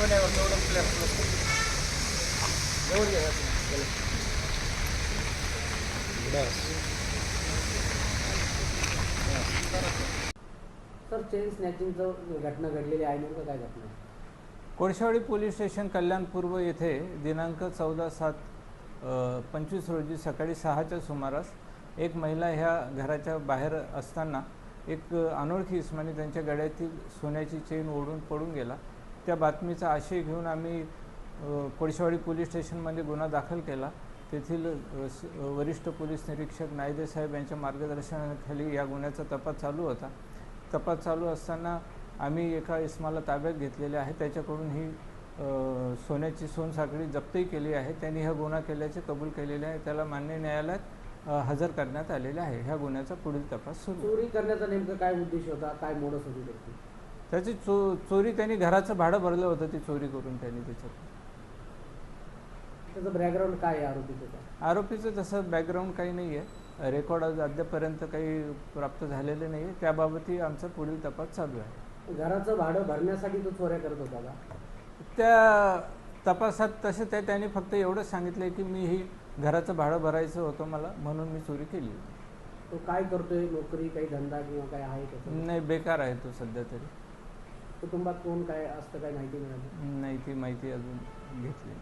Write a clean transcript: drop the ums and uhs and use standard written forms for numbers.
सोन्यावर तेवढं प्लस एवढं घ्या सर, चेन स्नॅचिंगचं घटना घडलेली आहे, नेमकं काय घटना आहे? कोळशावाडी पोलीस स्टेशन कल्याण पूर्व येथे दिनांक 14/7/25 रोजी सकाळी 6च्या सुमारास एक महिला ह्या घराच्या बाहेर असताना एक अनोळखी इसमाने त्यांच्या गळ्यातील सोन्याची चेन ओढून पडून गेला. त्या बातमीचा आशय घेऊन आम्ही कोळशावाडी पोलीस स्टेशनमध्ये गुन्हा दाखल केला. तेथील वरिष्ठ पोलीस निरीक्षक नायदे साहेब यांच्या मार्गदर्शनाखाली या गुन्ह्याचा तपास चालू होता. तपास चालू असताना आम्ही एका इसमाला ताब्यात घेतलेले आहे. त्याच्याकडून ही सोन्याची सोनसाखळी जप्तही केली आहे. त्यांनी हा गुन्हा केल्याचे कबूल केलेले आहे. त्याला मान्य न्यायालयात हजर करण्यात आलेले आहे. ह्या गुन्ह्याचा पुढील तपास सुरू. चोरी करण्याचा नेमका काय उद्देश होता, काय मोडस होती त्याची? त्याची चोरी त्यांनी घराचं भाडं भरलं होतं, ती चोरी करून त्यांनी त्याच्यात. त्याचं बॅकग्राऊंड काय आहे आरोपीचं? आरोपीचं तसं बॅकग्राऊंड काही नाही आहे. रेकॉर्ड अद्यापर्यंत काही प्राप्त झालेले नाही आहे. त्याबाबतही आमचा पुढील तपास चालू आहे. घराचं भाडं भरण्यासाठी तो चोऱ्या करत होता का? त्या तपासात तसं त्यांनी फक्त एवढंच सांगितलं की मी ही घराचं भाडं भरायचं होतं मला, म्हणून मी चोरी केली. तो काय करतोय? नोकरी, काही धंदा किंवा काय आहे त्याचा? नाही, बेकार आहे तो सध्या तरी. कुटुंबात कोण काय असतं, काय माहिती मिळाली? नाही, ती माहिती अजून घेतली.